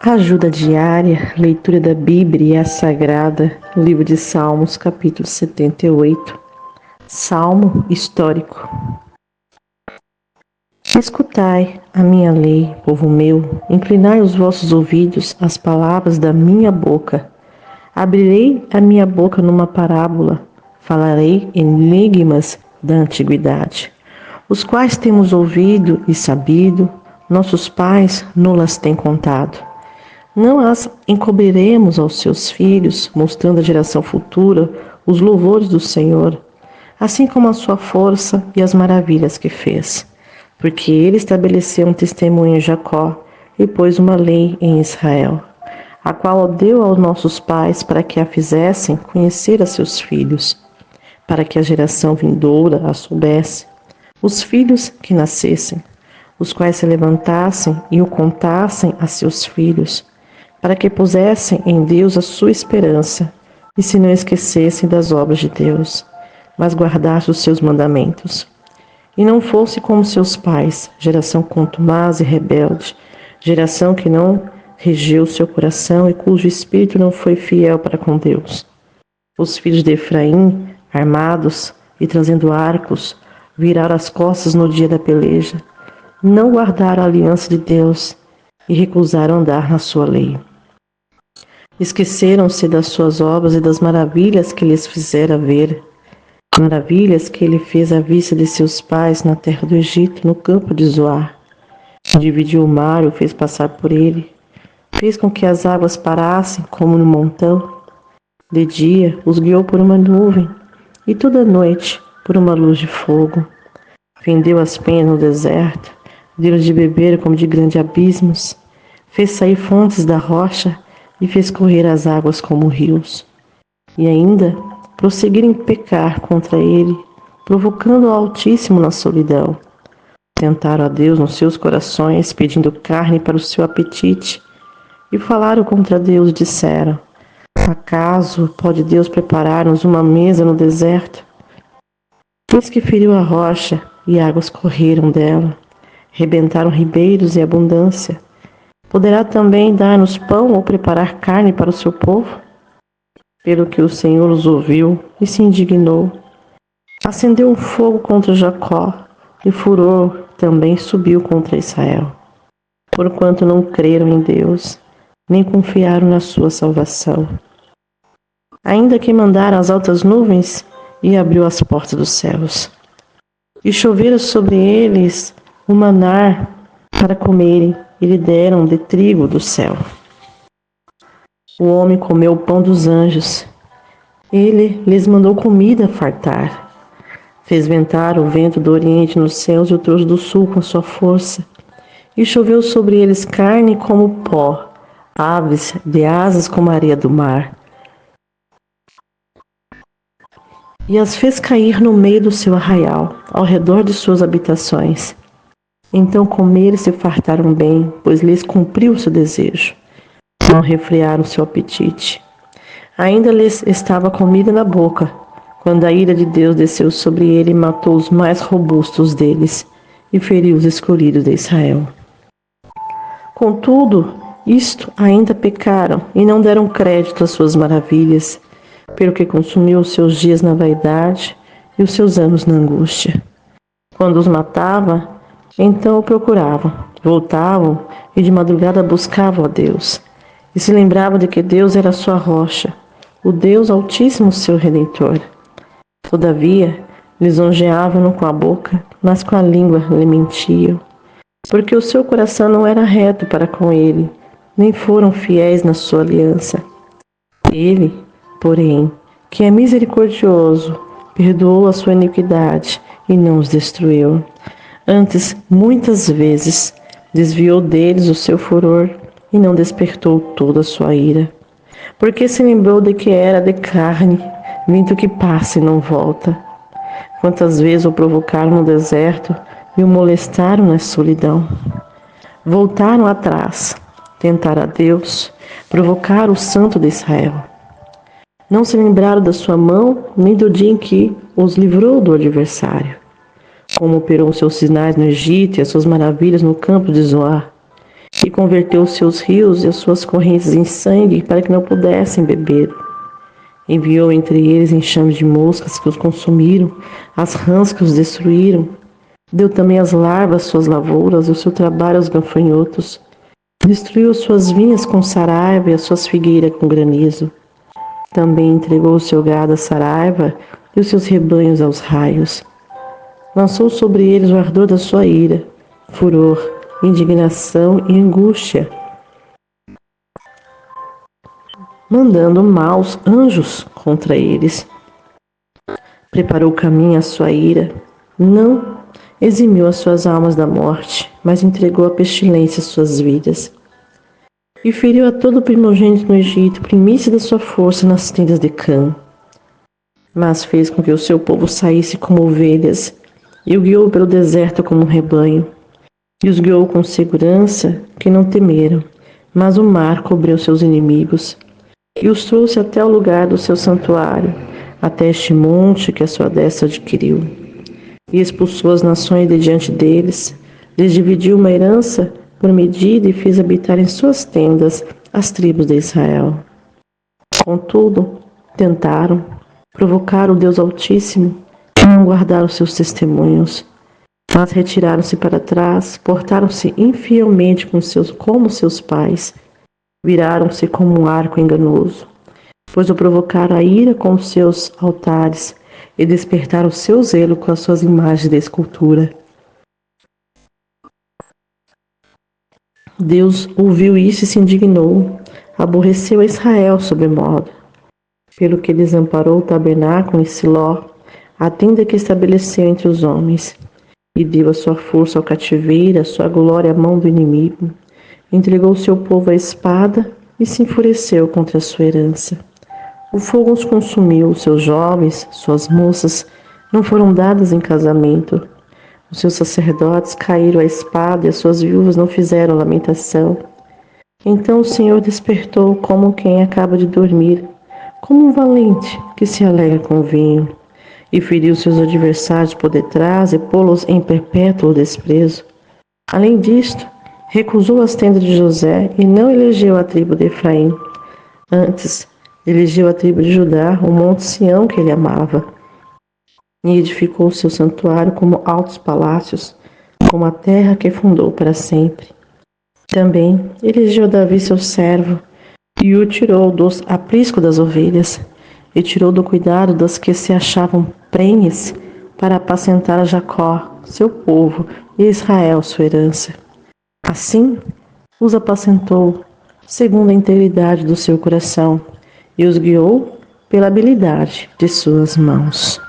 Ajuda diária, leitura da Bíblia Sagrada, livro de Salmos, capítulo 78. Salmo histórico. Escutai a minha lei, povo meu, inclinai os vossos ouvidos às palavras da minha boca. Abrirei a minha boca numa parábola, falarei enigmas da antiguidade, os quais temos ouvido e sabido, nossos pais nos têm contado. Não as encobriremos aos seus filhos, mostrando à geração futura os louvores do Senhor, assim como a sua força e as maravilhas que fez. Porque ele estabeleceu um testemunho em Jacó e pôs uma lei em Israel, a qual deu aos nossos pais para que a fizessem conhecer a seus filhos, para que a geração vindoura a soubesse, os filhos que nascessem, os quais se levantassem e o contassem a seus filhos, para que pusessem em Deus a sua esperança e se não esquecessem das obras de Deus, mas guardassem os seus mandamentos. E não fosse como seus pais, geração contumaz e rebelde, geração que não regeu seu coração e cujo espírito não foi fiel para com Deus. Os filhos de Efraim, armados e trazendo arcos, viraram as costas no dia da peleja, não guardaram a aliança de Deus e recusaram andar na sua lei. Esqueceram-se das suas obras e das maravilhas que lhes fizera ver, maravilhas que ele fez à vista de seus pais na terra do Egito, no campo de Zoar. Dividiu o mar e o fez passar por ele, fez com que as águas parassem como no montão. De dia os guiou por uma nuvem, e toda noite por uma luz de fogo. Fendeu as penhas no deserto, deu-lhes de beber como de grandes abismos, fez sair fontes da rocha e fez correr as águas como rios. E ainda prosseguiram em pecar contra ele, provocando o Altíssimo na solidão. Tentaram a Deus nos seus corações, pedindo carne para o seu apetite, e falaram contra Deus e disseram: acaso pode Deus preparar-nos uma mesa no deserto? Eis que feriu a rocha, e águas correram dela, rebentaram ribeiros e abundância. Poderá também dar-nos pão ou preparar carne para o seu povo? Pelo que o Senhor os ouviu e se indignou. Acendeu um fogo contra Jacó, e furor também subiu contra Israel, porquanto não creram em Deus, nem confiaram na sua salvação. Ainda que mandaram as altas nuvens e abriu as portas dos céus, e choveram sobre eles o maná para comerem, e lhe deram de trigo do céu. O homem comeu o pão dos anjos. Ele lhes mandou comida fartar. Fez ventar o vento do oriente nos céus e o trouxe do sul com sua força. E choveu sobre eles carne como pó, aves de asas como a areia do mar. E as fez cair no meio do seu arraial, ao redor de suas habitações. Então comeram e se fartaram bem, pois lhes cumpriu o seu desejo. Não refrearam o seu apetite. Ainda lhes estava comida na boca, quando a ira de Deus desceu sobre ele e matou os mais robustos deles, e feriu os escolhidos de Israel. Contudo, isto ainda pecaram, e não deram crédito às suas maravilhas, pelo que consumiu os seus dias na vaidade e os seus anos na angústia. Quando os matava, então o procuravam, voltavam e de madrugada buscavam a Deus, e se lembravam de que Deus era a sua rocha, o Deus Altíssimo seu Redentor. Todavia, lisonjeavam-no com a boca, mas com a língua lhe mentiam, porque o seu coração não era reto para com ele, nem foram fiéis na sua aliança. Ele, porém, que é misericordioso, perdoou a sua iniquidade e não os destruiu. Antes, muitas vezes, desviou deles o seu furor e não despertou toda a sua ira. Porque se lembrou de que era de carne, vento que passa e não volta. Quantas vezes o provocaram no deserto e o molestaram na solidão. Voltaram atrás, tentaram a Deus, provocaram o Santo de Israel. Não se lembraram da sua mão, nem do dia em que os livrou do adversário. Como operou seus sinais no Egito e as suas maravilhas no campo de Zoar. e converteu os seus rios e as suas correntes em sangue para que não pudessem beber. Enviou entre eles enxames de moscas que os consumiram, as rãs que os destruíram. Deu também as larvas às suas lavouras e o seu trabalho aos gafanhotos. Destruiu as suas vinhas com saraiva e as suas figueiras com granizo. Também entregou o seu gado à saraiva e os seus rebanhos aos raios. Lançou sobre eles o ardor da sua ira, furor, indignação e angústia, mandando maus anjos contra eles. Preparou o caminho à sua ira, não eximiu as suas almas da morte, mas entregou à pestilência as suas vidas. E feriu a todo primogênito no Egito, primícia da sua força nas tendas de Cã. Mas fez com que o seu povo saísse como ovelhas, e o guiou pelo deserto como um rebanho. E os guiou com segurança, que não temeram, mas o mar cobriu seus inimigos. E os trouxe até o lugar do seu santuário, até este monte que a sua destra adquiriu. E expulsou as nações de diante deles, lhes dividiu uma herança por medida e fez habitar em suas tendas as tribos de Israel. Contudo, tentaram provocar o Deus Altíssimo e não guardaram seus testemunhos, mas retiraram-se para trás, portaram-se infielmente como seus pais, viraram-se como um arco enganoso, pois o provocaram a ira com os seus altares e despertaram o seu zelo com as suas imagens de escultura. Deus ouviu isso e se indignou, aborreceu a Israel sobremodo, pelo que desamparou o tabernáculo em Siló, a tenda que estabeleceu entre os homens, e deu a sua força ao cativeiro, a sua glória à mão do inimigo, entregou o seu povo à espada e se enfureceu contra a sua herança. O fogo os consumiu, seus jovens, suas moças, não foram dadas em casamento. Os seus sacerdotes caíram à espada e as suas viúvas não fizeram lamentação. Então o Senhor despertou como quem acaba de dormir, como um valente que se alegra com vinho, e feriu seus adversários por detrás e pô-los em perpétuo desprezo. Além disto, recusou as tendas de José e não elegeu a tribo de Efraim. Antes, elegeu a tribo de Judá, o monte Sião que ele amava. E edificou seu santuário como altos palácios, como a terra que fundou para sempre. Também elegeu Davi seu servo, e o tirou dos apriscos das ovelhas, e tirou do cuidado das que se achavam prenhes, para apacentar a Jacó, seu povo, e Israel, sua herança. Assim, os apacentou, segundo a integridade do seu coração, e os guiou pela habilidade de suas mãos.